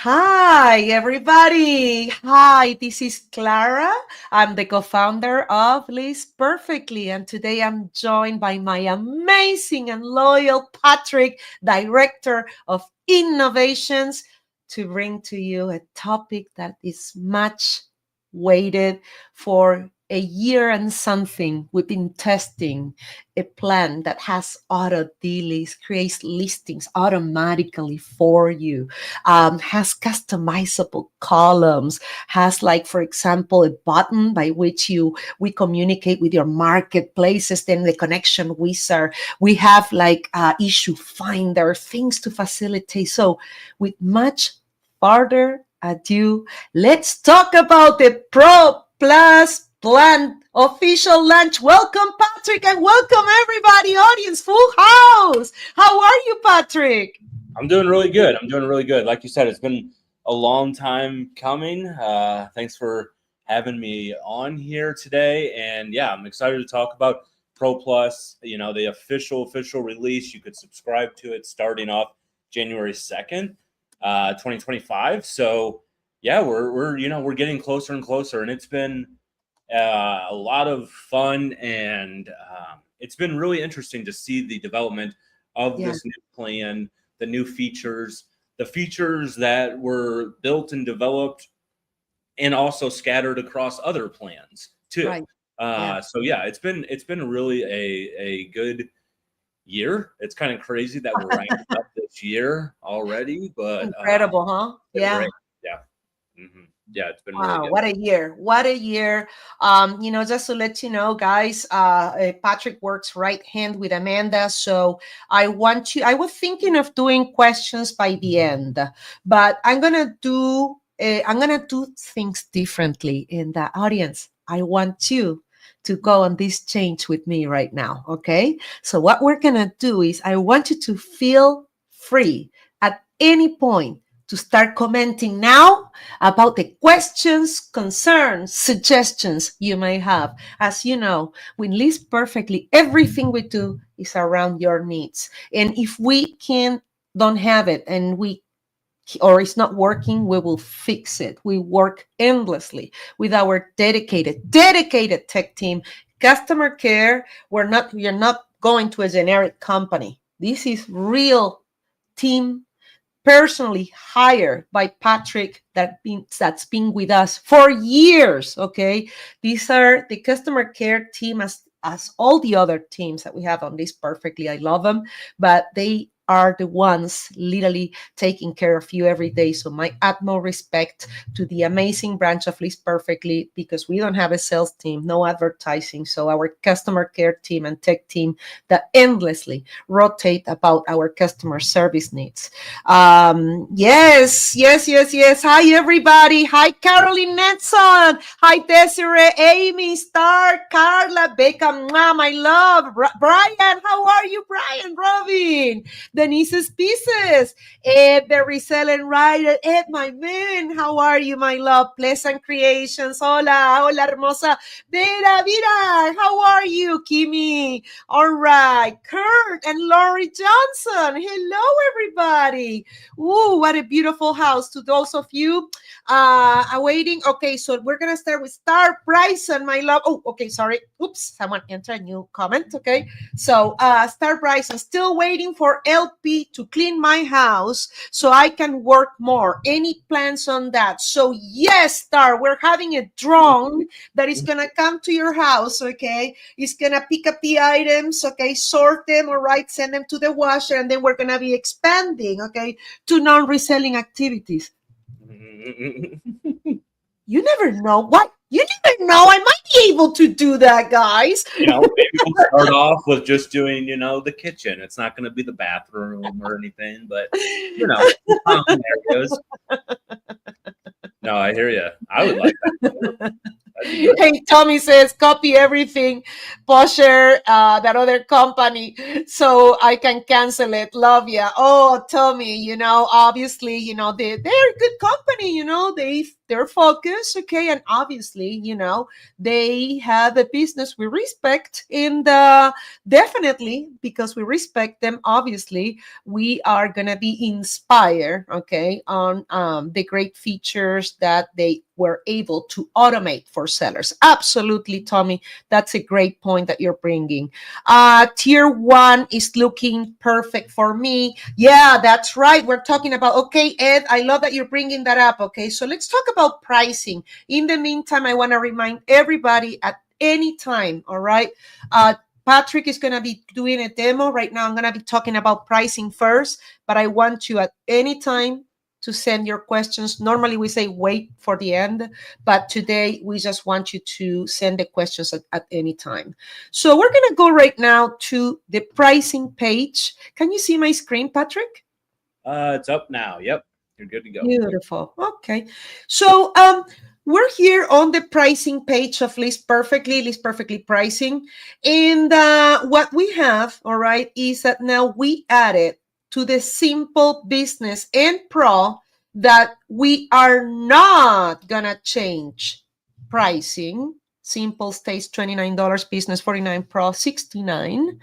Hi, everybody. Hi, this is Clara. I'm the co-founder of List Perfectly, and today I'm joined by my amazing and loyal Patrick, Director of Innovations, to bring to you a topic that is much waited for a year and something. We've been testing a plan that has auto-delist, creates listings automatically for you, has customizable columns, has, like, for example, a button by which we communicate with your marketplaces, then the connection wizard. We have like issue finder, things to facilitate. So with much further ado, let's talk about the Pro Plus plan official launch. Welcome, Patrick, and welcome everybody, audience, full house. How are you, Patrick? I'm doing really good. Like you said, it's been a long time coming. Thanks for having me on here today. And yeah, I'm excited to talk about Pro Plus, the official release. You could subscribe to it starting off January 2nd, 2025. So yeah, we're getting closer and closer, and it's been a lot of fun, and it's been really interesting to see the development of this new plan, the new features, the features that were built and developed and also scattered across other plans too. Right. So yeah, it's been really a good year. It's kind of crazy that we're wrapping up this year already, but incredible, huh? Yeah. Great. Yeah. Mm-hmm. Yeah, it's been wow, really good. what a year. What a year. Just to let you know, guys, Patrick works right hand with Amanda. So I was thinking of doing questions by the end, but I'm gonna do things differently in the audience. I want you to go on this change with me right now. Okay. So what we're gonna do is I want you to feel free at any point to start commenting now about the questions, concerns, suggestions you may have. As you know, we list perfectly. Everything we do is around your needs. And if we don't have it or it's not working, we will fix it. We work endlessly with our dedicated tech team, customer care. We're not going to a generic company. This is real team, personally hired by Patrick, that's been with us for years. Okay, these are the customer care team, as all the other teams that we have on this perfectly. I love them, but they are the ones literally taking care of you every day. So my utmost respect to the amazing branch of List Perfectly, because we don't have a sales team, no advertising. So our customer care team and tech team that endlessly rotate about our customer service needs. Yes. Hi, everybody. Hi, Caroline Netson. Hi, Desiree, Amy, Star, Carla, Becca, my love. Brian, how are you, Brian? Robin, Denise's Pieces, Ed, the reselling writer. Ed, my man, how are you, my love? Pleasant Creations. Hola, hermosa. Vera, how are you, Kimi? All right, Kurt and Laurie Johnson. Hello, everybody. Ooh, what a beautiful house. To those of you awaiting. Okay, so we're going to start with Star Bryson, my love. Oh, okay, sorry. Oops, someone entered a new comment. Okay, so Star Bryson, still waiting for LP to clean my house so I can work more. Any plans on that? So yes, Star, we're having a drone that is going to come to your house. Okay, it's going to pick up the items. Okay, sort them. All right, send them to the washer, and then we're going to be expanding, okay, to non-reselling activities. You never know. What? You never know. I might be able to do that, guys. Maybe we'll start off with just doing, the kitchen. It's not going to be the bathroom or anything, but, areas. No, I hear you. I would like that. Hey, Tommy says, copy everything Posher, that other company, so I can cancel it. Love ya. Oh, Tommy, obviously, they're a good company, they're focused, okay, and obviously, they have a business we respect, and definitely because we respect them, obviously, we are gonna be inspired, okay, on the great features that they were able to automate for sellers. Absolutely, Tommy. That's a great point that you're bringing. Tier one is looking perfect for me. Yeah, that's right. We're talking about, okay, Ed, I love that you're bringing that up. Okay, so let's talk about pricing. In the meantime, I want to remind everybody at any time, all right? Patrick is going to be doing a demo right now. I'm going to be talking about pricing first, but I want you at any time to send your questions. Normally we say wait for the end, but today we just want you to send the questions at any time. So we're going to go right now to the pricing page. Can you see my screen, Patrick? It's up now. Yep. You're good to go. Beautiful. Okay. So we're here on the pricing page of List Perfectly pricing. And what we have, all right, is that now we added to the Simple Business and Pro that we are not going to change pricing. Simple stays $29, Business $49, Pro $69.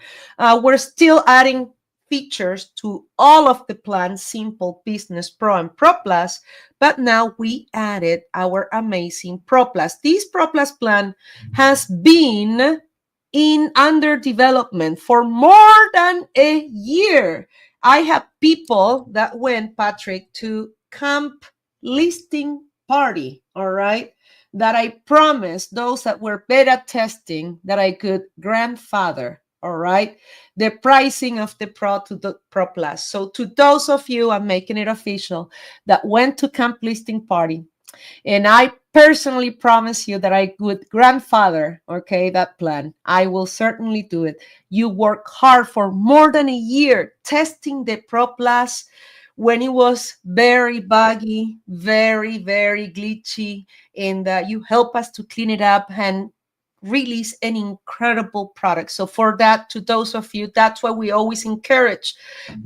We're still adding features to all of the plans, Simple, Business, Pro, and Pro Plus, but now we added our amazing Pro Plus. This Pro Plus plan has been in under development for more than a year. I have people that went, Patrick, to camp listing party, all right, that I promised those that were beta testing that I could grandfather, all right, the pricing of the Pro to the Pro Plus. So to those of you, I'm making it official, that went to camp listing party, and I personally promise you that I would grandfather, okay, that plan. I will certainly do it. You work hard for more than a year testing the Pro Plus when it was very buggy, very, very glitchy, and you help us to clean it up and release an incredible product. So for that, to those of you, that's why we always encourage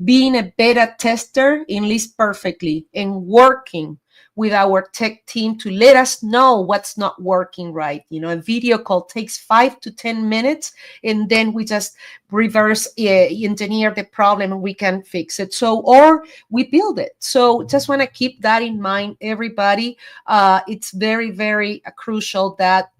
being a beta tester in List Perfectly and working with our tech team to let us know what's not working right. A video call takes 5 to 10 minutes, and then we just reverse engineer the problem and we can fix it. So, or we build it. So just want to keep that in mind, everybody. It's very, very crucial that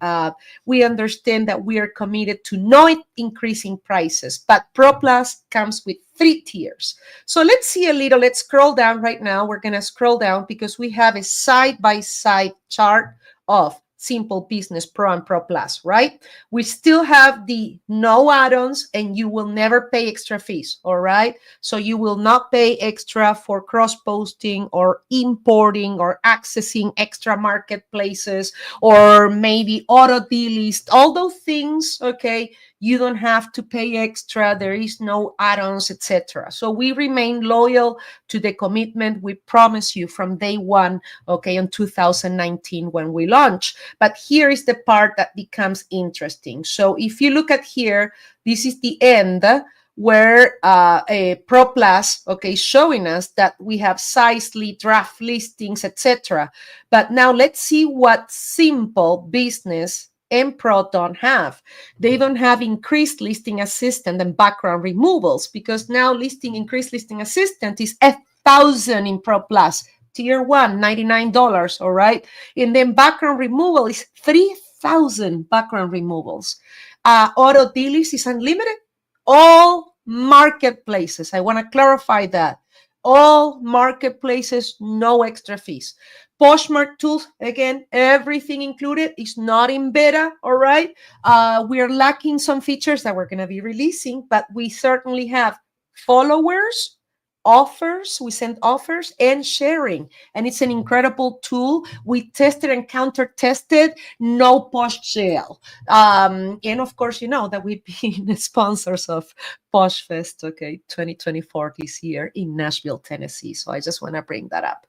we understand that we are committed to not increasing prices, but Pro Plus comes with 3 tiers. So let's see let's scroll down right now. We're going to scroll down because we have a side-by-side chart of Simple Business Pro and Pro Plus, right? We still have the no add-ons, and you will never pay extra fees, all right? So you will not pay extra for cross-posting or importing or accessing extra marketplaces or maybe auto-delist, all those things, okay? You don't have to pay extra. There is no add-ons, etc. So we remain loyal to the commitment we promised you from day one, okay, in 2019 when we launch. But here is the part that becomes interesting. So if you look at here, this is the end where a Pro Plus, okay, showing us that we have size lead, draft listings, etc. But now let's see what Simple Business and Pro don't have. They don't have increased listing assistant and background removals, because now increased listing assistant is 1,000 in Pro Plus. Tier 1, $99, all right? And then background removal is 3,000 background removals. Auto-delist is unlimited. All marketplaces, I want to clarify that. All marketplaces, no extra fees. Poshmark tools, again, everything included, is not in beta, all right? We are lacking some features that we're going to be releasing, but we certainly have followers, offers, we send offers, and sharing. And it's an incredible tool. We tested and counter tested, no post jail. And of course, you know that we've been sponsors of Posh Fest, okay, 2024 this year in Nashville, Tennessee. So I just want to bring that up.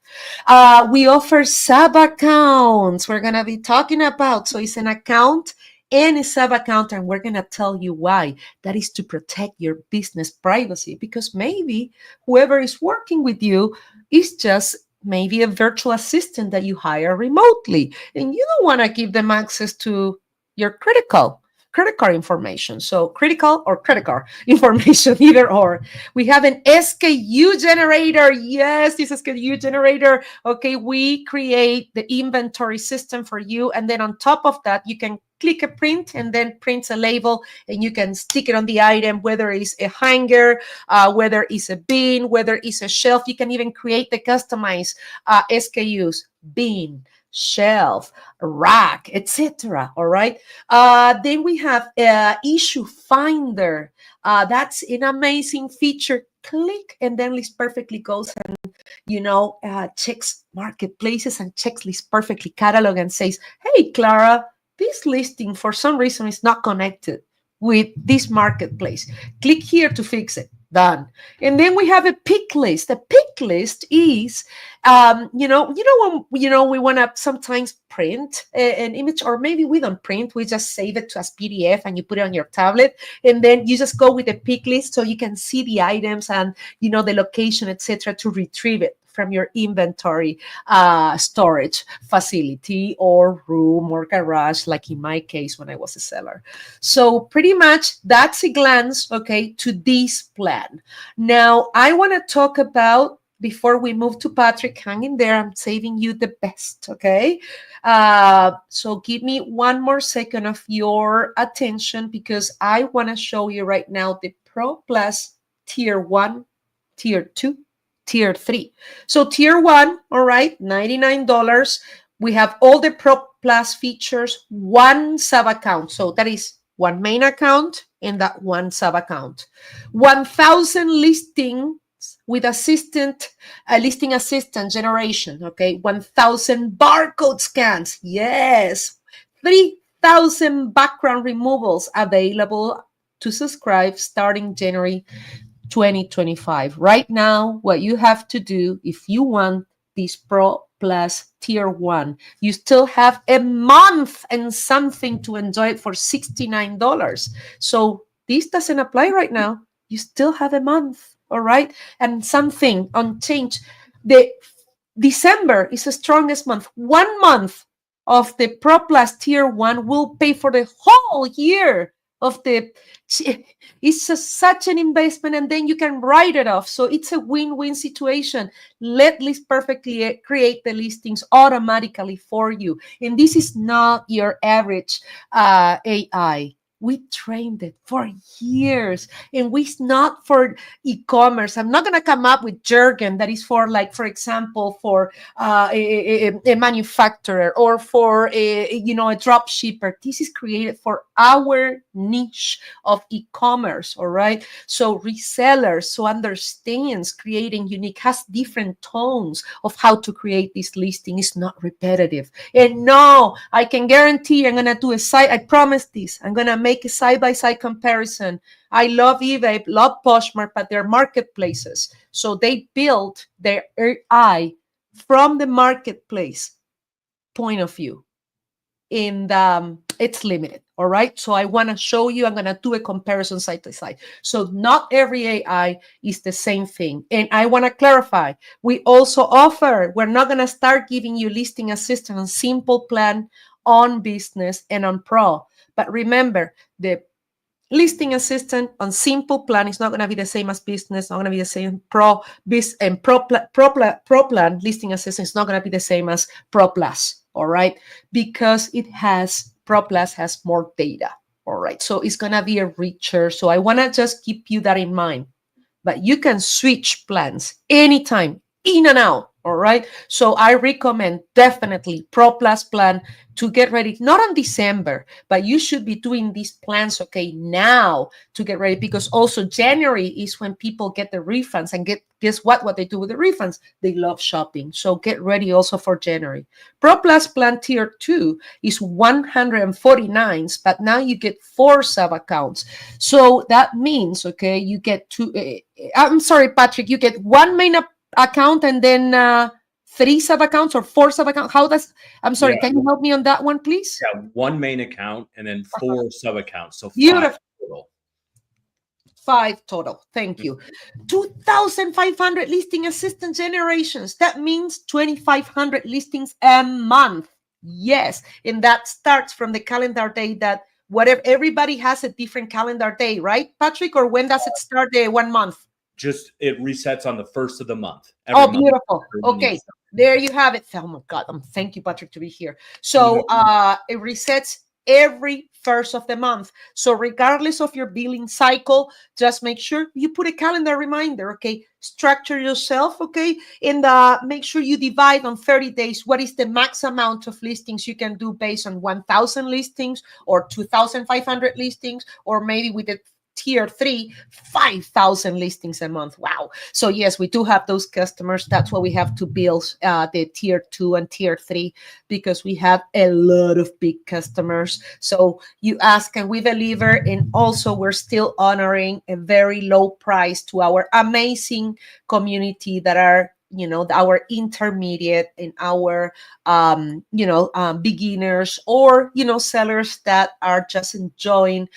We offer sub accounts. We're going to be talking about, so it's an account any sub account, and we're going to tell you why. That is to protect your business privacy, because maybe whoever is working with you is just maybe a virtual assistant that you hire remotely, and you don't want to give them access to your credit card information. So critical or credit card information, either or. We have an SKU generator. Yes, this SKU generator. Okay, we create the inventory system for you. And then on top of that, you can click a print and then print a label, and you can stick it on the item, whether it's a hanger, whether it's a bin, whether it's a shelf. You can even create the customized SKUs, bin, shelf, rack, etc. All right. Then we have issue finder. That's an amazing feature. Click and then list perfectly goes and checks marketplaces and checks list perfectly catalog and says, hey, Clara, this listing for some reason is not connected with this marketplace. Click here to fix it. Done. And then we have a pick list. A pick list is, when we want to sometimes print an image, or maybe we don't print, we just save it to as PDF and you put it on your tablet, and then you just go with a pick list so you can see the items and the location, etc., to retrieve it from your inventory storage facility or room or garage, like in my case when I was a seller. So pretty much that's a glance, okay, to this plan. Now, I want to talk about, before we move to Patrick, hang in there, I'm saving you the best, okay? So give me one more second of your attention, because I want to show you right now the Pro Plus Tier 1, Tier 2, Tier 3. So Tier 1, all right, $99. We have all the Pro Plus features, one sub account. So that is one main account and that one sub account. 1,000 listings with listing assistant generation, okay? 1,000 barcode scans, yes. 3,000 background removals available to subscribe starting January 2025. Right now, what you have to do, if you want this Pro Plus Tier 1, you still have a month and something to enjoy it for $69. So this doesn't apply right now. You still have a month, all right? And something unchanged. The December is the strongest month. 1 month of the Pro Plus Tier 1 will pay for the whole year of the. It's such an investment, and then you can write it off. So it's a win-win situation. Let List Perfectly create the listings automatically for you. And this is not your average AI. We trained it for years, and it's not for e-commerce. I'm not going to come up with jargon that is for, like, for example, for a manufacturer or for a drop shipper. This is created for our niche of e-commerce, all right? So resellers, so understands creating unique, has different tones of how to create this listing. It's not repetitive. And no, I can guarantee I'm going to do a site. I promise this. I'm going to make a side-by-side comparison. I love eBay, love Poshmark, but they're marketplaces. So they build their AI from the marketplace point of view. And it's limited, all right? So I want to show you, I'm going to do a comparison side by side. So not every AI is the same thing. And I want to clarify, we also offer, we're not going to start giving you listing assistance on simple plan, on business, and on pro. But remember, the listing assistant on simple plan is not going to be the same as business, not going to be the same pro plan listing assistant is not going to be the same as Pro Plus, all right? Because Pro Plus has more data, all right? So it's going to be a richer. So I want to just keep you that in mind. But you can switch plans anytime, in and out, all right? So I recommend definitely Pro Plus plan to get ready, not on December, but you should be doing these plans, okay, now to get ready, because also January is when people get the refunds, and guess what they do with the refunds? They love shopping. So get ready also for January. Pro Plus plan Tier 2 is $149, but now you get 4 sub-accounts. So that means, okay, you get I'm sorry, Patrick, you get 1 main account and then 3 sub accounts or 4 sub accounts? How does, I'm sorry, Yeah, can you help me on that one, please? yeah, one main account and then Uh-huh. 4 sub accounts, so 5 Beautiful. total. 5 total. Thank you. 2,500 listing assistant generations. That means 2,500 listings a month. Yes. And that starts from the calendar day that whatever, everybody has a different calendar day, right, Patrick? Or when does it start the 1 month? Just it resets on the first of the month every Oh, month. beautiful. Okay. There you have it. Oh my God. Thank you, Patrick, to be here. So it resets every first of the month. So regardless of your billing cycle, just make sure you put a calendar reminder, okay? Structure yourself, okay? And make sure you divide on 30 days. What is the max amount of listings you can do based on 1,000 listings or 2,500 listings, or maybe with the tier 3, 5,000 listings a month. Wow. So yes, we do have those customers. That's why we have to build the tier 2 and tier 3, because we have a lot of big customers. So you ask, can we deliver? And also we're still honoring a very low price to our amazing community that are, our intermediate and our beginners, or sellers that are just enjoying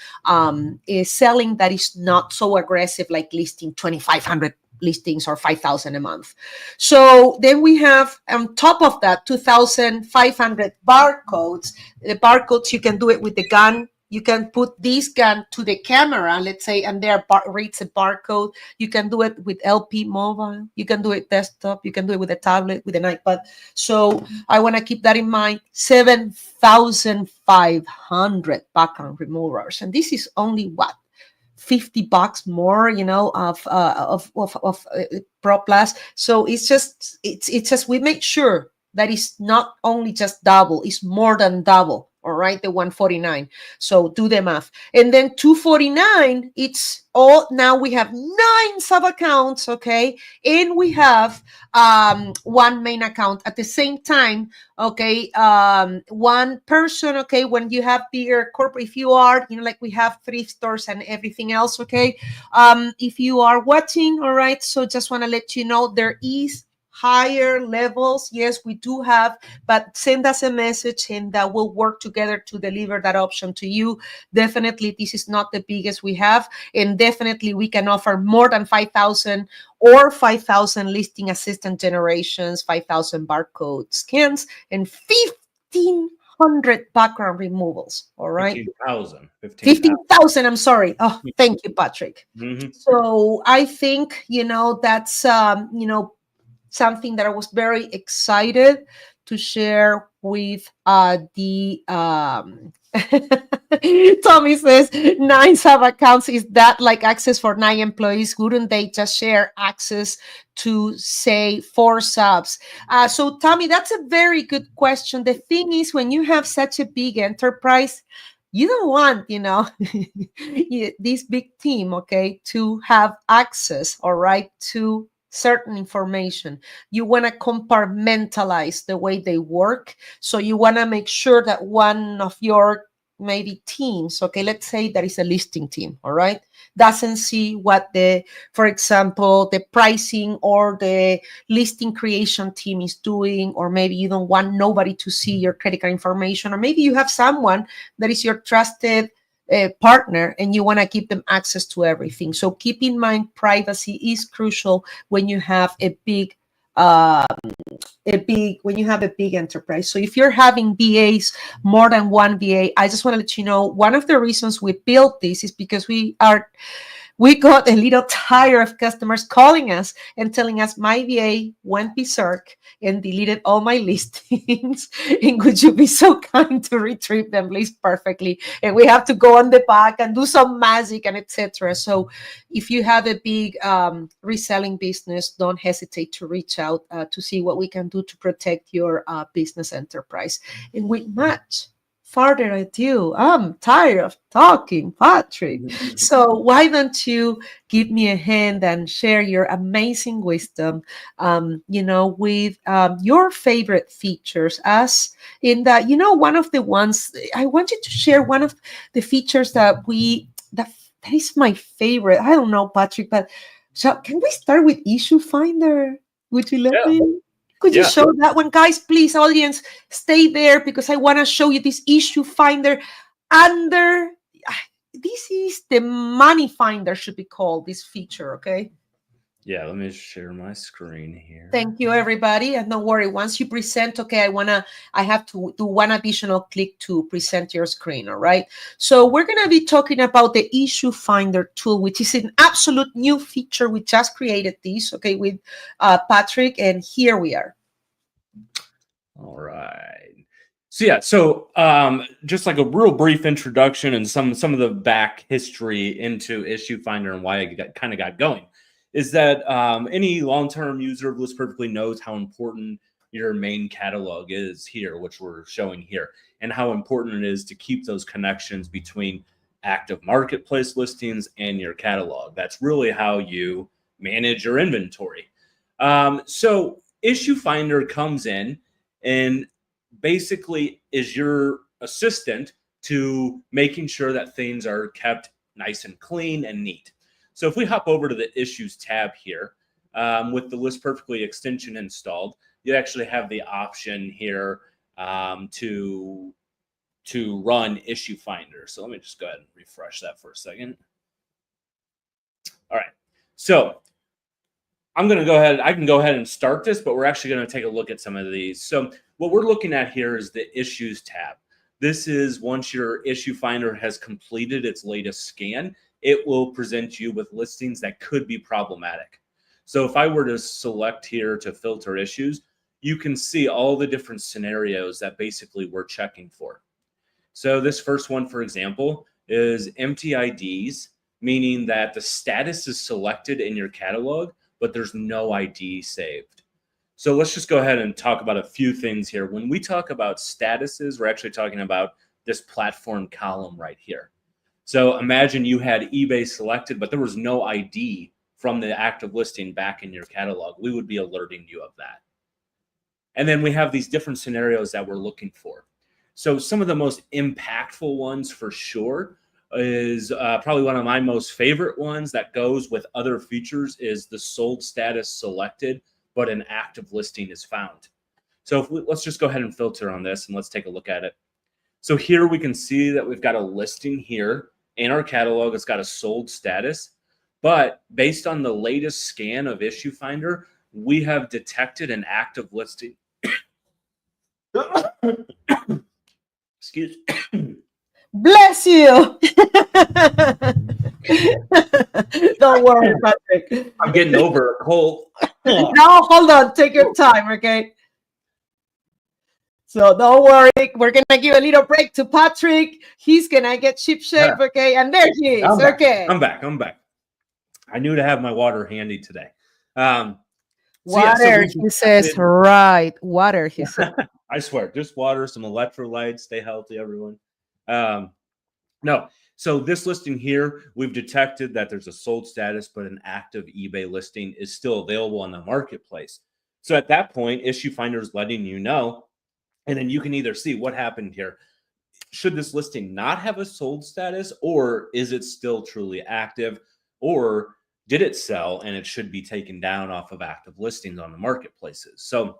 selling that is not so aggressive, like listing 2,500 listings or 5,000 a month. So then we have on top of that 2,500 barcodes. The barcodes, you can do it with the gun. You can put this gun to the camera, let's say, and there reads a barcode. You can do it with LP mobile. You can do it desktop. You can do it with a tablet, with an iPad. So I want to keep that in mind. 7,500 background removers, and this is only what, $50 more, of Pro Plus. So it's just we make sure that it's not only just double, it's more than double. All right, the 149. So do the math. And then 249, it's all, now we have 9 sub accounts, okay? And we have one main account at the same time, okay? One person, okay? When you have bigger corporate, if you are, like we have thrift stores and everything else, okay? If you are watching, all right, so just want to let you know there is higher levels. Yes, we do have, but send us a message and we'll work together to deliver that option to you. Definitely, this is not the biggest we have, and definitely we can offer more than 5,000 or 5,000 listing assistant generations, 5,000 barcode scans, and 1,500 background removals. All right. 15,000. 15,000. I'm sorry. Oh, thank you, Patrick. Mm-hmm. So I think, that's, something that I was very excited to share with the Tommy says 9 sub accounts. Is that like access for 9 employees? Wouldn't they just share access to, say, 4 subs? So Tommy, that's a very good question. The thing is, when you have such a big enterprise, you don't want, this big team, okay, to have access, all right, to certain information. You want to compartmentalize the way they work. So you want to make sure that one of your maybe teams, okay, let's say that is a listing team, all right, doesn't see what for example, the pricing or the listing creation team is doing, or maybe you don't want nobody to see your credit card information, or maybe you have someone that is your trusted partner and you want to give them access to everything. So keep in mind, privacy is crucial when you have a big enterprise. So if you're having VAs, more than one VA, I just want to let you know, one of the reasons we built this is because we got a little tired of customers calling us and telling us, my VA went berserk and deleted all my listings. And would you be so kind to retrieve them, please, perfectly? And we have to go on the back and do some magic and etc. So if you have a big reselling business, don't hesitate to reach out to see what we can do to protect your business enterprise. And with much further ado, I'm tired of talking, Patrick. So why don't you give me a hand and share your amazing wisdom, with your favorite features, as in that, one of the ones I want you to share, one of the features that is my favorite. I don't know, Patrick, but so can we start with issue finder? Would you let me? Could you show that one, guys? Please, audience, stay there because I want to show you this issue finder under. This is the money finder, should be called, this feature, okay? Yeah, let me share my screen here. Thank you, everybody. And don't worry, once you present, okay, I have to do one additional click to present your screen, all right? So we're going to be talking about the issue finder tool, which is an absolute new feature. We just created this, okay, with Patrick, and here we are. All right. So just like a real brief introduction and some of the back history into issue finder and why I kind of got going. Is that any long-term user of List Perfectly knows how important your main catalog is here, which we're showing here, and how important it is to keep those connections between active marketplace listings and your catalog. That's really how you manage your inventory. So Issue Finder comes in and basically is your assistant to making sure that things are kept nice and clean and neat. So if we hop over to the Issues tab here, with the List Perfectly extension installed, you actually have the option here to run Issue Finder. So let me just go ahead and refresh that for a second. All right. So I'm going to go ahead. I can go ahead and start this, but we're actually going to take a look at some of these. So what we're looking at here is the Issues tab. This is once your Issue Finder has completed its latest scan, it will present you with listings that could be problematic. So if I were to select here to filter issues, you can see all the different scenarios that basically we're checking for. So this first one, for example, is empty IDs, meaning that the status is selected in your catalog, but there's no ID saved. So let's just go ahead and talk about a few things here. When we talk about statuses, we're actually talking about this platform column right here. So imagine you had eBay selected, but there was no ID from the active listing back in your catalog. We would be alerting you of that. And then we have these different scenarios that we're looking for. So some of the most impactful ones for sure is probably one of my most favorite ones that goes with other features is the sold status selected, but an active listing is found. So let's just go ahead and filter on this and let's take a look at it. So here we can see that we've got a listing here in our catalog. It's got a sold status, but based on the latest scan of Issue Finder, we have detected an active listing. Excuse me. Bless you. Don't worry, Patrick. I'm getting over a cold. No, hold on. Take your time, okay? So don't worry. We're going to give a little break to Patrick. He's going to get ship shape, okay? And there he is. I'm back. I knew to have my water handy today. Water, he says, right. Water, he said. I swear, just water, some electrolytes. Stay healthy, everyone. No. So this listing here, we've detected that there's a sold status, but an active eBay listing is still available on the marketplace. So at that point, Issue Finder is letting you know, and then you can either see what happened here. Should this listing not have a sold status, or is it still truly active, or did it sell and it should be taken down off of active listings on the marketplaces? So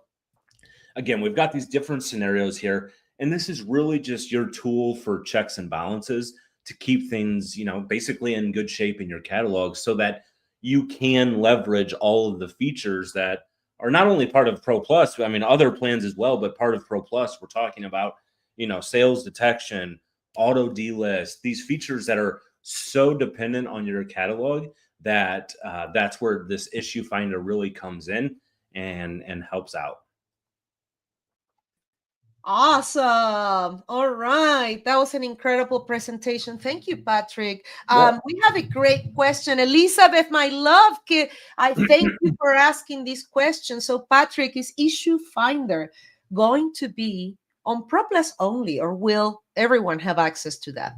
again, we've got these different scenarios here, and this is really just your tool for checks and balances to keep things, basically in good shape in your catalog so that you can leverage all of the features that are not only part of Pro Plus, I mean, other plans as well, but part of Pro Plus, we're talking about, sales detection, auto-delist, these features that are so dependent on your catalog that that's where this Issue Finder really comes in and helps out. Awesome. All right. That was an incredible presentation. Thank you, Patrick. We have a great question. Elizabeth, my love, I thank you for asking this question. So, Patrick, is Issue Finder going to be on Pro Plus only, or will everyone have access to that?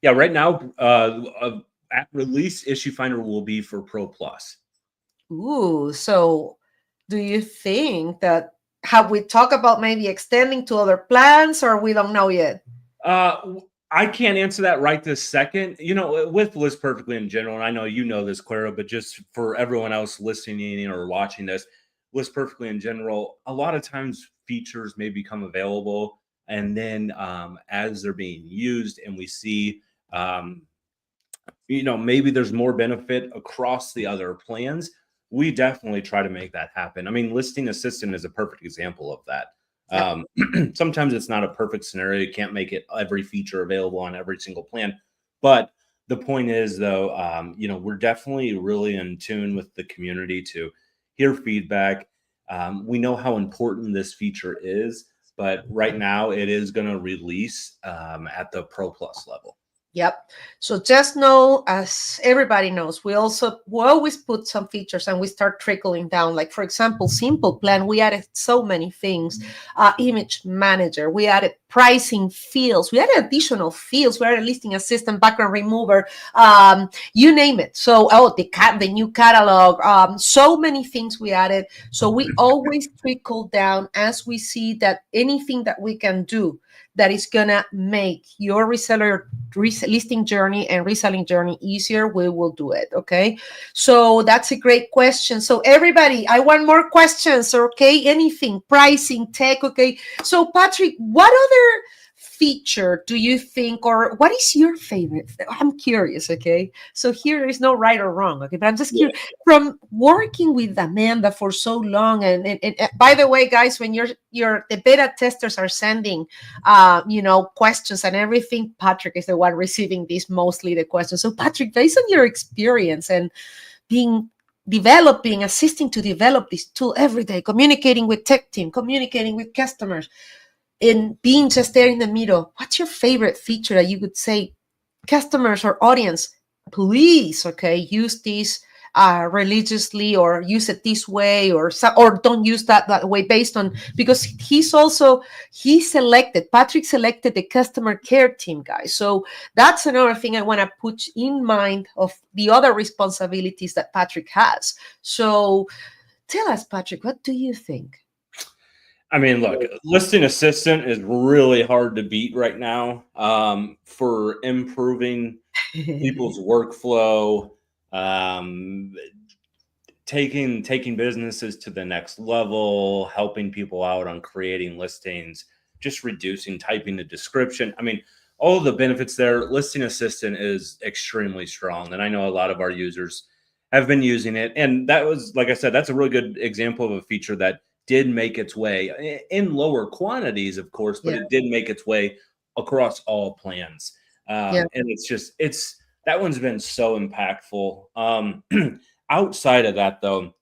Yeah, right now, at release, Issue Finder will be for Pro Plus. Ooh, so do you think that, have we talked about maybe extending to other plans, or we don't know yet? I can't answer that right this second. With List Perfectly in general, and I know you know this, Clara, but just for everyone else listening or watching this, List Perfectly in general, a lot of times features may become available, and then as they're being used and we see maybe there's more benefit across the other plans, we definitely try to make that happen. I mean, Listing Assistant is a perfect example of that. Yep. Sometimes it's not a perfect scenario. You can't make it every feature available on every single plan. But the point is, though, we're definitely really in tune with the community to hear feedback. We know how important this feature is, but right now it is going to release at the Pro Plus level. Yep. So just know, as everybody knows, we always put some features and we start trickling down. Like, for example, Simple Plan, we added so many things. Image Manager, we added pricing fields, we added additional fields, we added Listing Assistant, background remover, you name it. So, the new catalog, so many things we added. So we always trickle down as we see that anything that we can do that is gonna make your listing journey and reselling journey easier, we will do it. Okay, so that's a great question. So everybody, I want more questions. Okay, anything, pricing, tech. Okay, so Patrick, what other feature do you think, or what is your favorite? I'm curious. Okay, so here there is no right or wrong. Okay, but I'm just curious, from working with Amanda for so long, and by the way, guys, when the beta testers are sending questions and everything, Patrick is the one receiving these, mostly the questions. So Patrick, based on your experience and assisting to develop this tool every day, communicating with tech team, communicating with customers, and being just there in the middle, what's your favorite feature that you would say, customers or audience, please, use this religiously, or use it this way, or don't use that way, based on, because Patrick selected the customer care team, guys. So that's another thing I want to put in mind of the other responsibilities that Patrick has. So tell us, Patrick, what do you think? I mean, look, Listing Assistant is really hard to beat right now for improving people's workflow, taking businesses to the next level, helping people out on creating listings, just reducing typing the description. I mean, all the benefits there. Listing Assistant is extremely strong, and I know a lot of our users have been using it. And that was, like I said, that's a really good example of a feature that did make its way in lower quantities, of course, but it did make its way across all plans. And it's that one's been so impactful. Outside of that, though,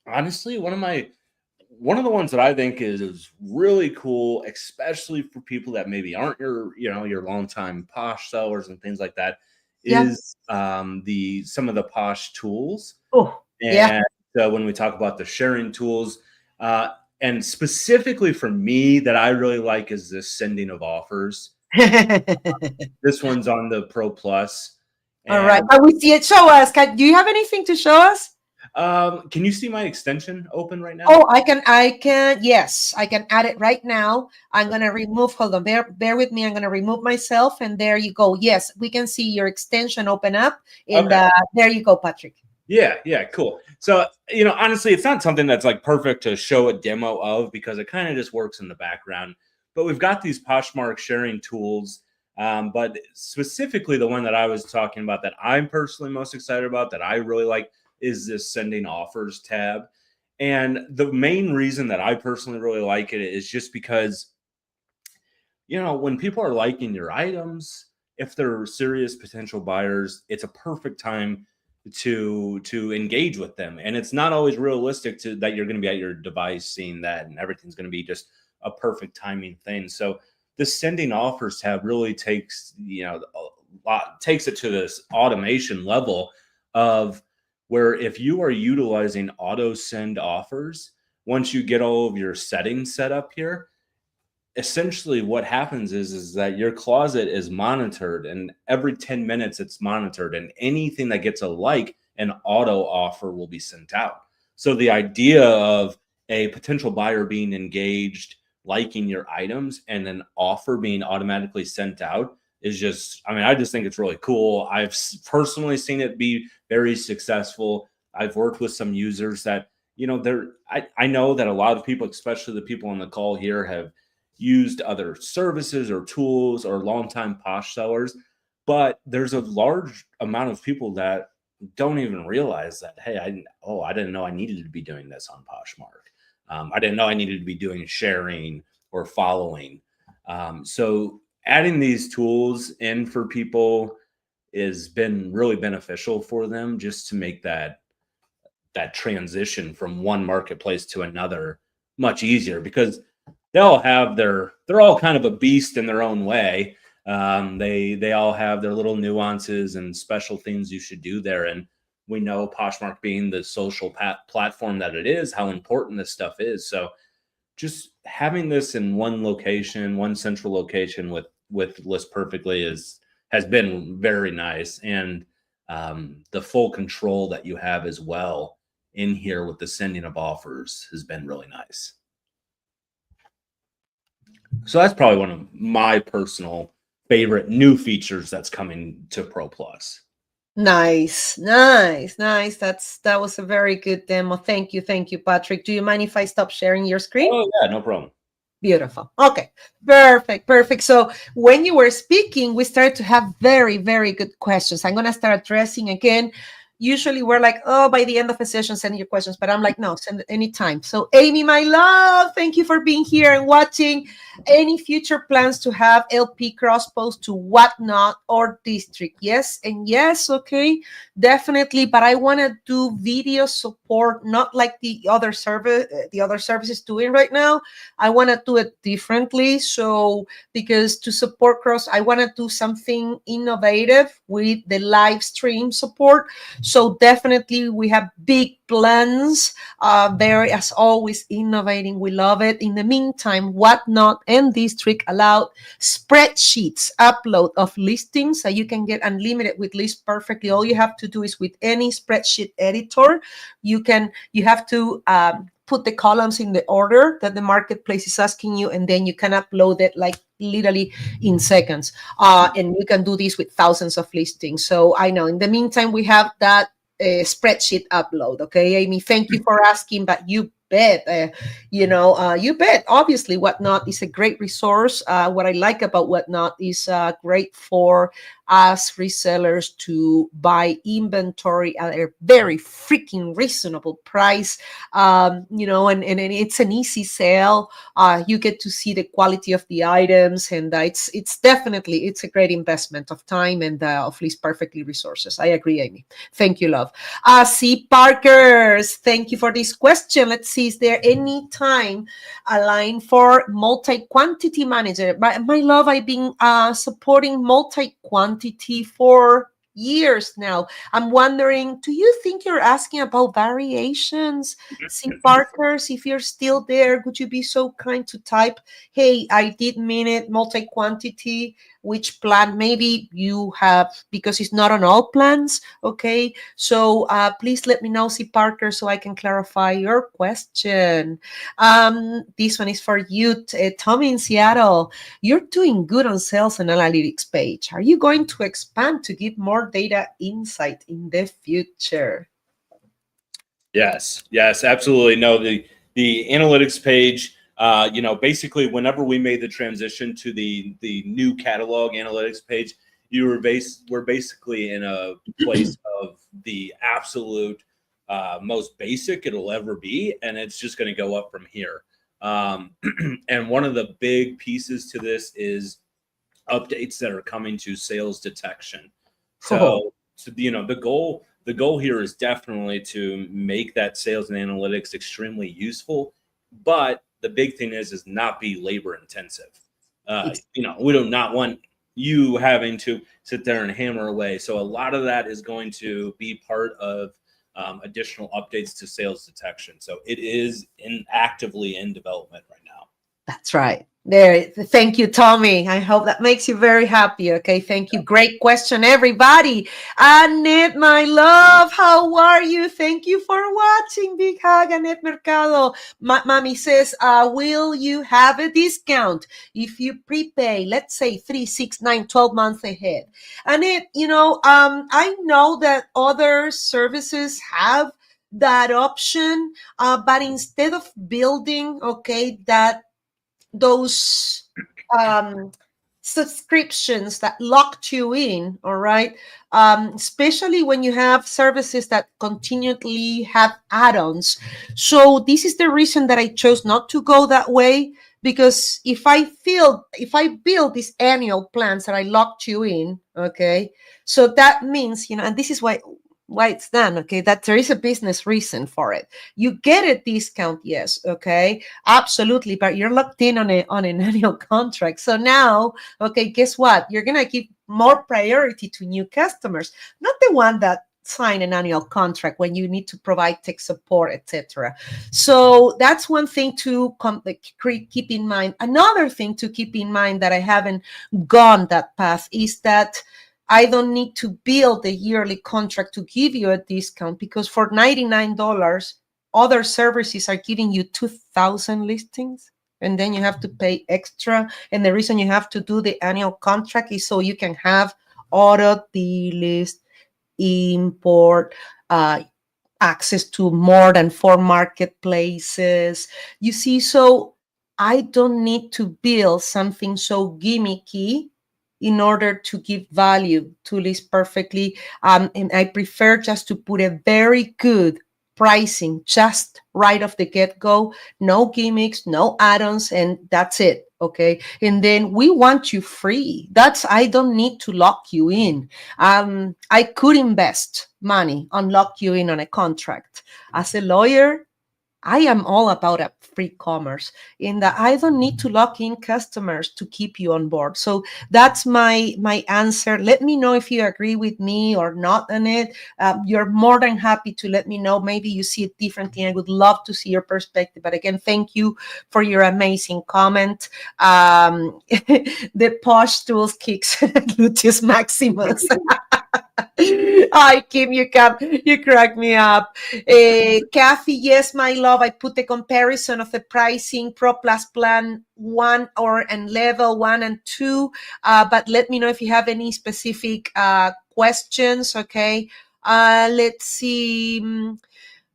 honestly, one of the ones that I think is really cool, especially for people that maybe aren't your longtime Posh sellers and things like that, is some of the Posh tools. Oh, and when we talk about the sharing tools, and specifically for me, that I really like is this sending of offers. This one's on the Pro Plus. All right, we see it. Show us. Do you have anything to show us? Can you see my extension open right now? Oh, I can. Yes, I can add it right now. I'm going to remove, hold on, bear with me. I'm going to remove myself, and there you go. Yes, we can see your extension open up. And there you go, Patrick. Yeah, cool. So, honestly, it's not something that's like perfect to show a demo of, because it kind of just works in the background. But we've got these Poshmark sharing tools. But specifically, the one that I was talking about that I'm personally most excited about, that I really like, is this sending offers tab. And the main reason that I personally really like it is just because, when people are liking your items, if they're serious potential buyers, it's a perfect time to engage with them. And it's not always realistic that you're going to be at your device seeing that and everything's going to be just a perfect timing thing. So the sending offers tab really takes it to this automation level of where, if you are utilizing auto send offers, once you get all of your settings set up here, essentially what happens is that your closet is monitored, and every 10 minutes it's monitored, and anything that gets an auto offer will be sent out. So the idea of a potential buyer being engaged, liking your items, and an offer being automatically sent out is just, I just think it's really cool. I've personally seen it be very successful. I've worked with some users that, I know that a lot of people, especially the people on the call here, have used other services or tools or longtime Posh sellers, but there's a large amount of people that don't even realize that, hey, I didn't know I needed to be doing this on Poshmark. I didn't know I needed to be doing sharing or following. So adding these tools in for people has been really beneficial for them, just to make that transition from one marketplace to another much easier, because they're all kind of a beast in their own way. They all have their little nuances and special things you should do there. And we know Poshmark being the social platform that it is, how important this stuff is. So just having this in one location, one central location with List Perfectly has been very nice. And the full control that you have as well in here with the sending of offers has been really nice. So that's probably one of my personal favorite new features that's coming to Pro Plus. Nice. That was a very good demo. Thank you, Patrick. Do you mind if I stop sharing your screen? Oh yeah, no problem. Beautiful. Okay, perfect. So when you were speaking, we started to have very, very good questions. I'm going to start addressing again. Usually we're like, oh, by the end of a session, send your questions. But I'm like, no, send it anytime. So Amy, my love, thank you for being here and watching. Any future plans to have LP cross post to Whatnot or District? Yes and yes. Okay, definitely. But I want to do video support, not like the other services doing right now. I want to do it differently. So because to support cross, I want to do something innovative with the live stream support. So definitely we have big plans. Very, as always, innovating. We love it. In the meantime, Whatnot and District allow spreadsheets upload of listings, so you can get unlimited with List Perfectly. All you have to do is with any spreadsheet editor, you have to put the columns in the order that the marketplace is asking you, and then you can upload it like literally in seconds. And you can do this with thousands of listings. So I know in the meantime, we have that spreadsheet upload. Okay, Amy, thank you for asking, but you bet, you bet. Obviously, Whatnot is a great resource. What I like about Whatnot is great for us resellers to buy inventory at a very freaking reasonable price. And it's an easy sale. You get to see the quality of the items, and it's definitely a great investment of time and of List Perfectly resources. I agree, Amy. Thank you, love. C. Parkers, thank you for this question. Let's see, is there any time aligned for multi-quantity manager? My love, I've been supporting multi-quantity for years now. I'm wondering, do you think you're asking about variations? C. Parkers, if you're still there, would you be so kind to type, hey, I did mean it, multi-quantity, which plan maybe you have, because it's not on all plans. Okay, so please let me know, C. Parker, so I can clarify your question. This one is for you, Tommy in Seattle. You're doing good on sales and analytics page. Are you going to expand to give more data insight in the future? Yes, absolutely. No, the analytics page, basically whenever we made the transition to the new catalog analytics page, we're basically in a place of the absolute most basic it'll ever be, and it's just going to go up from here. And one of the big pieces to this is updates that are coming to sales detection. So the goal here is definitely to make that sales and analytics extremely useful, but the big thing is not be labor intensive. We do not want you having to sit there and hammer away. So a lot of that is going to be part of additional updates to sales detection. So it is actively in development right now. That's right. There. Thank you, Tommy. I hope that makes you very happy. Okay. Thank you. Great question, everybody. Annette, my love, how are you? Thank you for watching. Big hug, Annette Mercado. Mommy says, will you have a discount if you prepay, let's say 3, 6, 9, 12 months ahead? Annette, I know that other services have that option, but instead of building, okay, those um, subscriptions that locked you in, all right, especially when you have services that continually have add-ons. So this is the reason that I chose not to go that way, because if I build these annual plans that I locked you in, okay, so that means, and this is why it's done, okay, that there is a business reason for it. You get a discount, yes, okay, absolutely, but you're locked in on an annual contract. So now, okay, guess what? You're gonna give more priority to new customers, not the one that sign an annual contract when you need to provide tech support, etc. So that's one thing to keep in mind. Another thing to keep in mind that I haven't gone that path is that I don't need to build a yearly contract to give you a discount, because for $99, other services are giving you 2,000 listings, and then you have to pay extra. And the reason you have to do the annual contract is so you can have auto-delist, import, access to more than 4 marketplaces. You see, so I don't need to build something so gimmicky in order to give value to list perfectly. And I prefer just to put a very good pricing just right off the get-go, no gimmicks, no add-ons, and that's it. Okay. And then we want you free. I don't need to lock you in. I could invest money on lock you in on a contract. As a lawyer, I am all about a free commerce, in that I don't need to lock in customers to keep you on board. So that's my answer. Let me know if you agree with me or not on it. You're more than happy to let me know. Maybe you see it differently. I would love to see your perspective. But again, thank you for your amazing comment. The Posh Tools kicks Luteus Maximus. Hi, Kim, you crack me up. Kathy, yes, my love. I put the comparison of the pricing Pro Plus Plan 1 and level 1 and 2. But let me know if you have any specific questions. Okay. Let's see.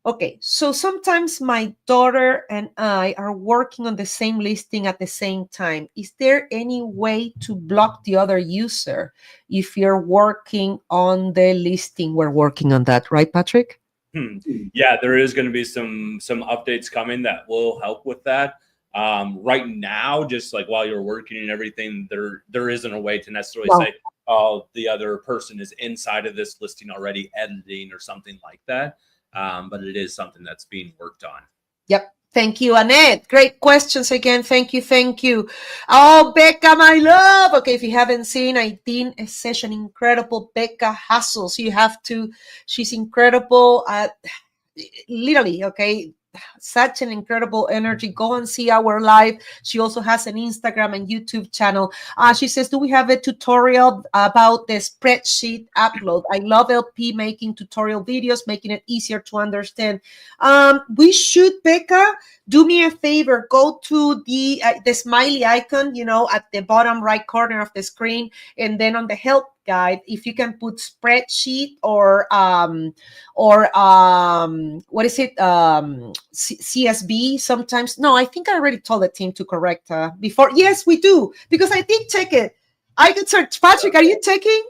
Okay, so sometimes my daughter and I are working on the same listing at the same time. Is there any way to block the other user if you're working on the listing? We're working on that, right, Patrick? Yeah, there is going to be some updates coming that will help with that. Right now, just like while you're working and everything, there isn't a way to necessarily say, oh, the other person is inside of this listing already editing or something like that. But it is something that's being worked on. Yep. Thank you, Annette. Great questions again. Thank you. Thank you. Oh, Becca, my love. Okay, if you haven't seen, I did a session, incredible Becca hustles. You have to, she's incredible at literally, okay, such an incredible energy. Go and see our live. She also has an Instagram and YouTube channel. She says, do we have a tutorial about the spreadsheet upload? I love LP making tutorial videos, making it easier to understand. We should, Becca, do me a favor, go to the smiley icon, at the bottom right corner of the screen, and then on the help guide, if you can put spreadsheet or what is it, CSV sometimes. No, I think I already told the team to correct before. Yes, we do, because I did check it. I could search. Patrick, are you checking?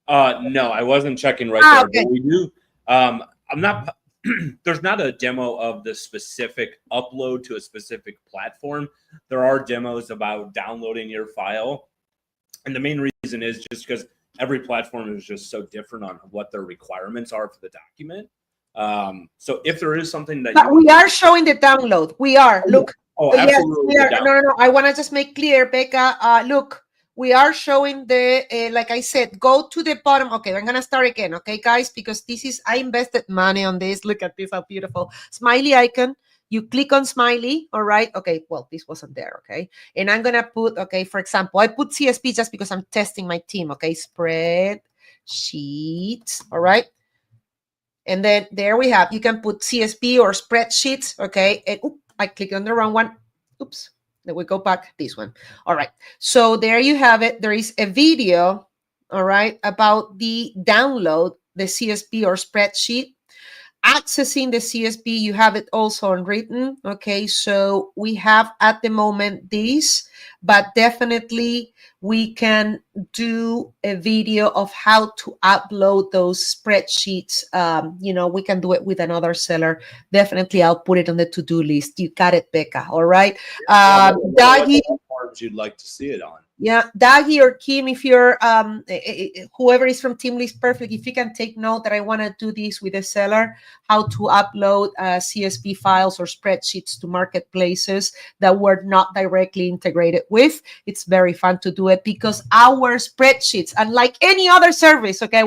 No, I wasn't checking right there, okay. But we do. I'm not. There's not a demo of the specific upload to a specific platform. There are demos about downloading your file, and the main reason is just because every platform is just so different on what their requirements are for the document. So if there is something that we are showing the download, we are. Look. Oh, absolutely. Yes, we are. No. I want to just make clear, Becca. Look, we are showing the, like I said, go to the bottom. Okay, I'm going to start again. Okay, guys, because I invested money on this. Look at this, how beautiful. Smiley icon. You click on smiley, all right? Okay, well, this wasn't there, okay? And I'm going to put, okay, for example, I put CSP just because I'm testing my team, okay? Spreadsheet, all right? And then there we have, you can put CSP or spreadsheets, okay? And I clicked on the wrong one. Oops, then we go back, this one. All right, so there you have it. There is a video, all right, about the download, the CSP or spreadsheet. accessing the CSP, you have it also unwritten. Okay, so we have at the moment this, but definitely we can do a video of how to upload those spreadsheets. We can do it with another seller. Definitely, I'll put it on the to-do list. You got it, Becca. All right. Yeah, let me know what Daggy, platforms you'd like to see it on. yeah, Daggy or Kim, if you're whoever is from Team List Perfect, if you can take note that I want to do this with a seller, how to upload CSV files or spreadsheets to marketplaces that were not directly integrated with. It's very fun to do it because our spreadsheets, unlike any other service, okay,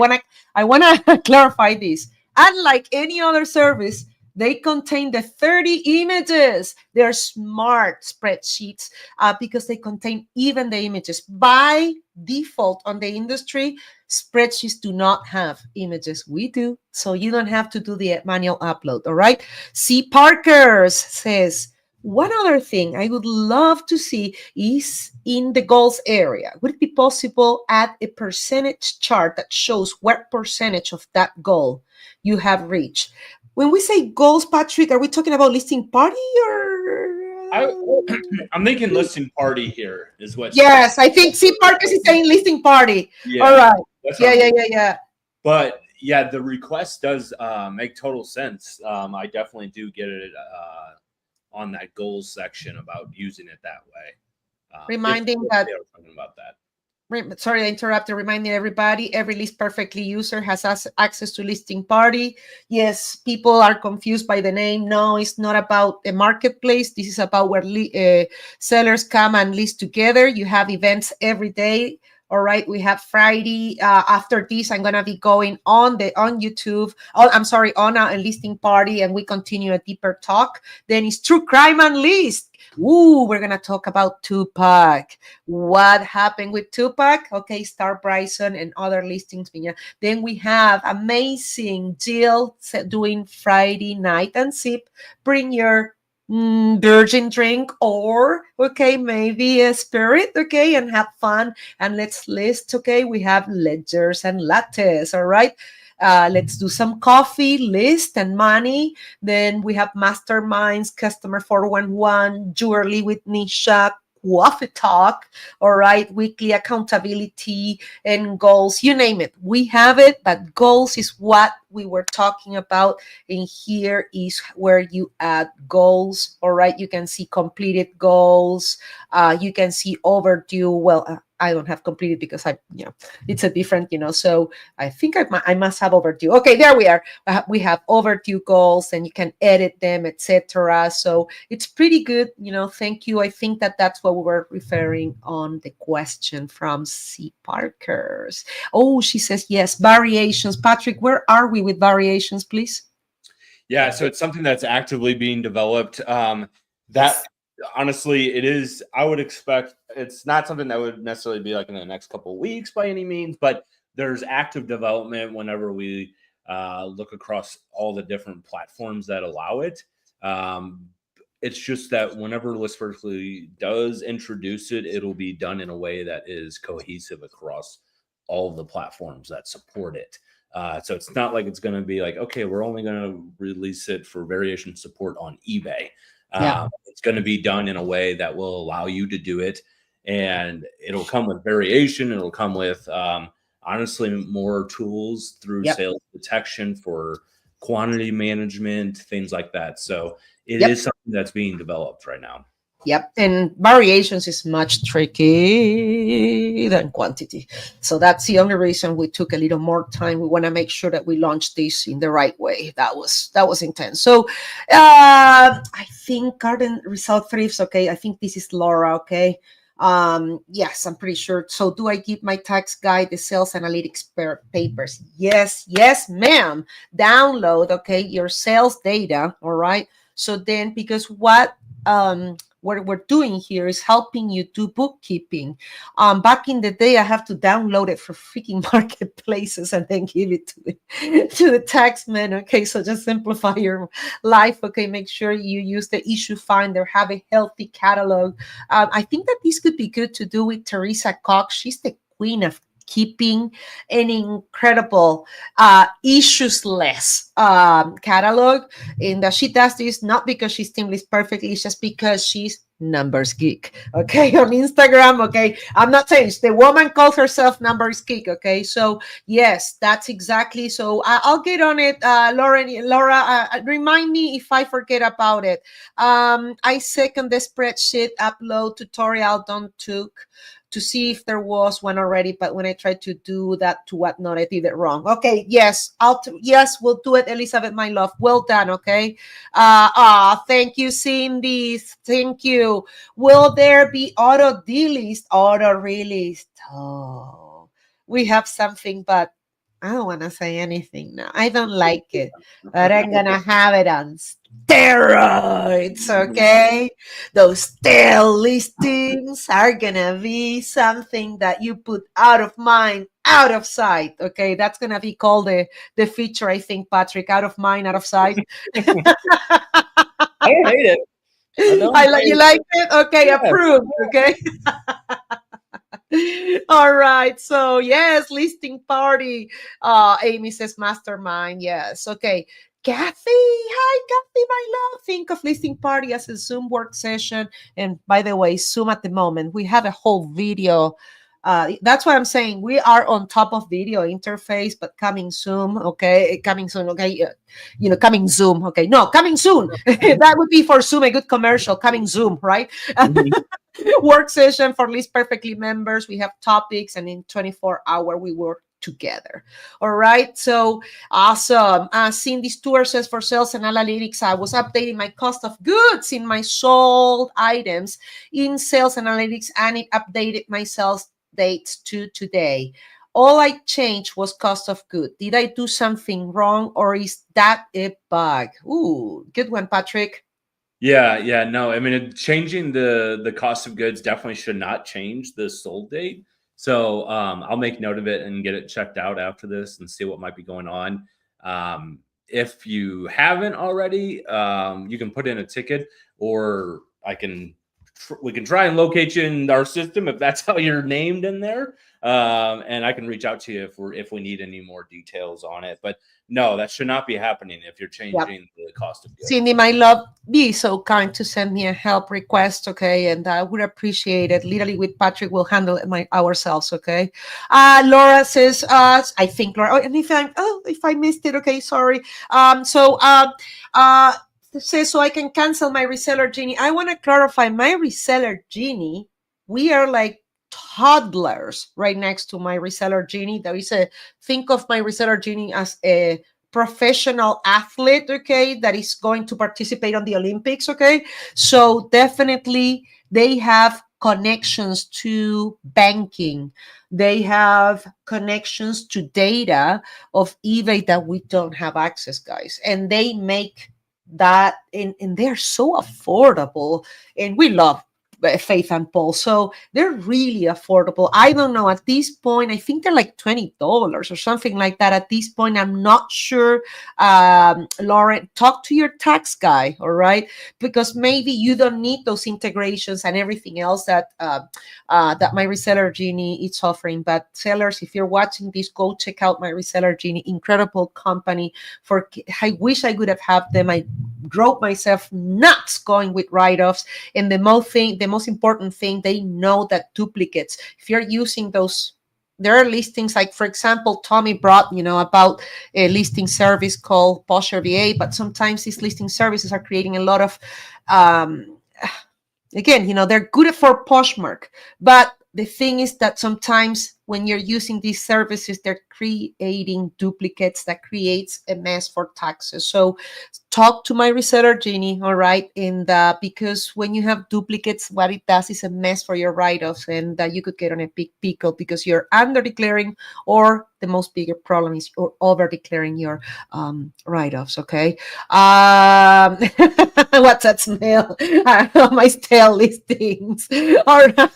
I wanna clarify this. Unlike any other service, they contain the 30 images. They're smart spreadsheets because they contain even the images. By default on the industry, spreadsheets do not have images. We do. So you don't have to do the manual upload. All right. C. Parkers says, one other thing I would love to see is in the goals area. Would it be possible add a percentage chart that shows what percentage of that goal you have reached? When we say goals, Patrick, are we talking about listing party or? I'm thinking listing party here is what. Yes, I think C. Parkers is saying listing party. Yeah, All right. that's Yeah, what I'm yeah, thinking. yeah, yeah. But yeah, the request does make total sense. I definitely do get it on that goals section about using it that way. Reminding that, they were talking about that. sorry, I interrupted. Reminding everybody, every List Perfectly user has access to listing party. Yes, people are confused by the name. No, it's not about a marketplace. This is about where sellers come and list together. You have events every day. All right, we have Friday. After this, I'm gonna be going on YouTube. Oh, I'm sorry, on a listing party, and we continue a deeper talk. Then it's True Crime Unleashed. Ooh, we're gonna talk about Tupac. What happened with Tupac? Okay, Star Bryson and other listings. Then we have amazing Jill doing Friday night and sip. Bring your virgin drink or okay, maybe a spirit, okay, and have fun and let's list. Okay, we have ledgers and lattes. All right. Let's do some coffee, list, and money. Then we have masterminds, customer 411, jewelry with Nisha, coffee talk, all right, weekly accountability and goals, you name it. We have it, but goals is what we were talking about. And here is where you add goals, all right. You can see completed goals. You can see overdue. Well, I don't have completed because it's a different, so I think I must have overdue. Okay, there we are. We have overdue goals and you can edit them, etc. So it's pretty good, thank you. I think that's what we were referring on the question from C. Parkers. Oh, she says, yes, variations. Patrick, where are we with variations, please? Yeah, so it's something that's actively being developed. That honestly, it is. I would expect it's not something that would necessarily be like in the next couple of weeks by any means, but there's active development whenever we look across all the different platforms that allow it. It's just that whenever List Perfectly does introduce it, it'll be done in a way that is cohesive across all of the platforms that support it. So it's not like it's going to be like, okay, we're only going to release it for variation support on eBay. It's going to be done in a way that will allow you to do it. And it'll come with variation. It'll come with, honestly, more tools through sales detection for quantity management, things like that. So it is something that's being developed right now. Yep. And variations is much tricky than quantity. So that's the only reason we took a little more time. We want to make sure that we launch this in the right way. That was intense. So I think garden result thrifts. Okay. I think this is Laura. Okay. Yes, I'm pretty sure. So do I give my tax guy the sales analytics papers? Yes, ma'am. Download, okay, your sales data. All right. So then, because what we're doing here is helping you do bookkeeping. Back in the day, I have to download it for freaking marketplaces and then give it to the tax man. Okay, so just simplify your life. Okay, make sure you use the issue finder, have a healthy catalog. I think that this could be good to do with Teresa Cox. She's the queen of keeping an incredible issues-less catalog. And she does this not because she's team list perfectly, it's just because she's numbers geek, okay, on Instagram, okay. I'm not saying the woman calls herself numbers geek, okay. So yes, that's exactly. So I'll get on it. Laura, remind me if I forget about it. I second the spreadsheet upload tutorial don't took to see if there was one already, but when I tried to do that to whatnot, I did it wrong. Okay, yes, yes, we'll do it, Elizabeth, my love. Well done, okay. Thank you, Cindy. Thank you. Will there be auto delist? Auto release? Oh, we have something, but I don't want to say anything now. I don't like it, but I'm gonna have it on steroids, okay? Those tail listings are gonna be something that you put out of mind, out of sight, okay? That's gonna be called the feature, I think, Patrick. Out of mind, out of sight. I don't hate it. I don't You hate like it? Okay, it. Yeah. approved. Okay. All right. So yes, listing party. Amy says mastermind. Yes. Okay. Kathy, hi Kathy, my love. Think of listing party as a Zoom work session. And by the way, Zoom at the moment, we have a whole video. That's what I'm saying. We are on top of video interface, but coming soon. Okay, coming soon. Okay, coming Zoom. Okay, no, coming soon. That would be for Zoom a good commercial. Coming Zoom, right? Work session for List Perfectly members. We have topics, and in 24-hour we work together. All right, so awesome. Cindy Stewart says for sales and analytics, I was updating my cost of goods in my sold items in sales analytics, and it updated my sales dates to today. All I changed was cost of good. Did I do something wrong, or is that a bug? Ooh, good one, Patrick. Yeah, no. I mean, changing the cost of goods definitely should not change the sold date. So I'll make note of it and get it checked out after this and see what might be going on. If you haven't already, you can put in a ticket, or we can try and locate you in our system if that's how you're named in there. And I can reach out to you if we need any more details on it. But no, that should not be happening if you're changing the cost of goods. Cindy, my love, be so kind to send me a help request, okay? And I would appreciate it. Literally, with Patrick, we'll handle it ourselves, okay? Laura says, I think Laura. And if I missed it, okay, sorry. Says so I can cancel my reseller genie. I want to clarify my reseller genie. We are like toddlers right next to my reseller genie. There is think of my reseller genie as a professional athlete, okay, that is going to participate on the Olympics, okay? So definitely they have connections to banking. They have connections to data of eBay that we don't have access, guys. And they make that, and they're so affordable, and we love Faith and Paul. So they're really affordable. I don't know, at this point, I think they're like $20 or something like that. At this point, I'm not sure. Lauren, talk to your tax guy, all right? Because maybe you don't need those integrations and everything else that my reseller genie is offering. But sellers, if you're watching this, go check out my reseller genie. Incredible company. I wish I could have had them. I drove myself nuts going with write-offs. And the most important thing, they know that duplicates, if you're using those, there are listings like, for example, Tommy brought, about a listing service called Poshmark VA, but sometimes these listing services are creating a lot of, again, they're good for Poshmark, but the thing is that sometimes when you're using these services, they're creating duplicates that creates a mess for taxes. So talk to my reseller genie, all right? And because when you have duplicates, what it does is a mess for your write-offs, and you could get on a big pickle because you're under declaring, or the most bigger problem is you're over declaring your write-offs, okay? What's that smell? My stale listings. All right.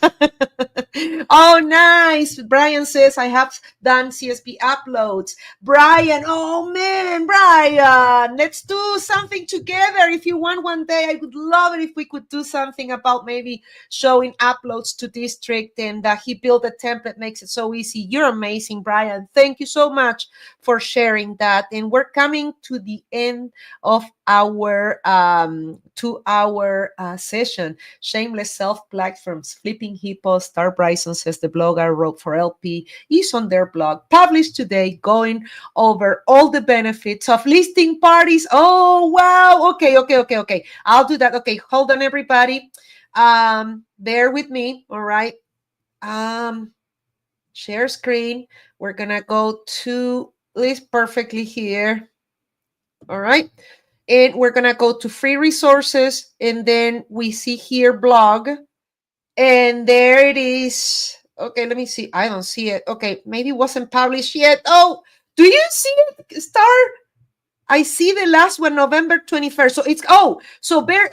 Oh, nice. Brian says, I have done CSP uploads. Brian, oh man, Brian, let's do something together. If you want one day, I would love it if we could do something about maybe showing uploads to district. And he built a template, makes it so easy. You're amazing, Brian. Thank you so much for sharing that. And we're coming to the end of our 2-hour session. Shameless self platforms, flipping hippos. Star Bryson says the blog I wrote for LP is on their blog, published today, going over all the benefits of listing parties. Oh wow. Okay. I'll do that. Okay, hold on, everybody. Bear with me. All right. Share screen. We're gonna go to list perfectly here. All right. And we're going to go to free resources. And then we see here blog. And there it is. Okay, let me see. I don't see it. Okay, maybe it wasn't published yet. Oh, do you see it, Star? I see the last one, November 21st. So it's,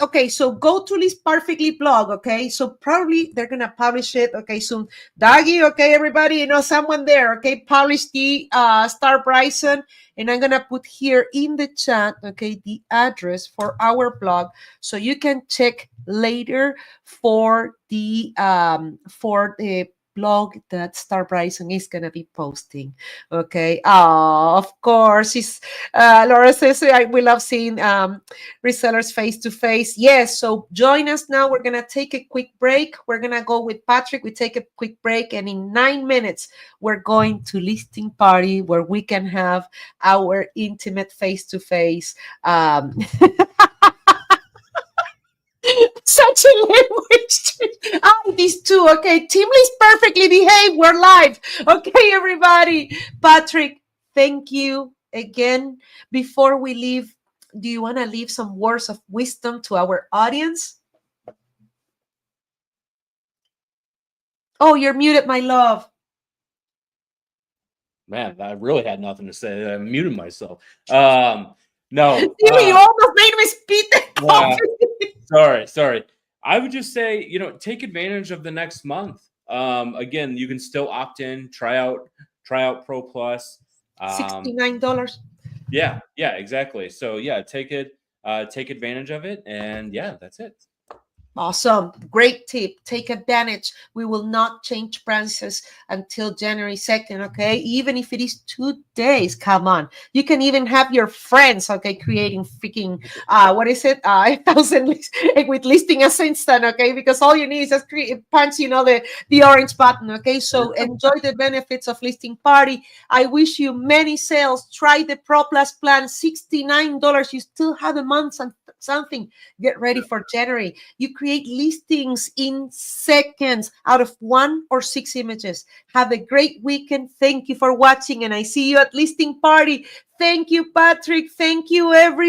okay, so go to List Perfectly blog, okay? So probably they're going to publish it, okay, soon. Daggy, okay, everybody, someone there, okay? Publish the Star Bryson. And I'm going to put here in the chat, okay, the address for our blog. So you can check later for the blog that Star Bryson is going to be posting. Okay. Of course. Laura says, we love seeing resellers face to face. Yes. So join us now. We're going to take a quick break. We're going to go with Patrick. We take a quick break. And in 9 minutes, we're going to listing party where we can have our intimate face to face. Such a language. These two. Okay. Team List Perfectly Behave. We're live. Okay, everybody. Patrick, thank you again. Before we leave, do you want to leave some words of wisdom to our audience? Oh, you're muted, my love. Man, I really had nothing to say. I muted myself. No. You almost made me spit the Sorry. I would just say, take advantage of the next month. Again, you can still opt in, try out Pro Plus. $69. Yeah, exactly. So yeah, take advantage of it, and yeah, that's it. Awesome. Great tip. Take advantage. We will not change prices until January 2nd, okay? Even if it is 2 days, come on. You can even have your friends, okay, creating freaking, 1,000 with listing assistant, okay? Because all you need is just punch, the orange button, okay? So enjoy the benefits of listing party. I wish you many sales. Try the Pro Plus plan, $69. You still have a month and something. Get ready for January. You create listings in seconds out of 1 or 6 images. Have a great weekend. Thank you for watching, and I see you at listing party. Thank you, Patrick. Thank you, everyone.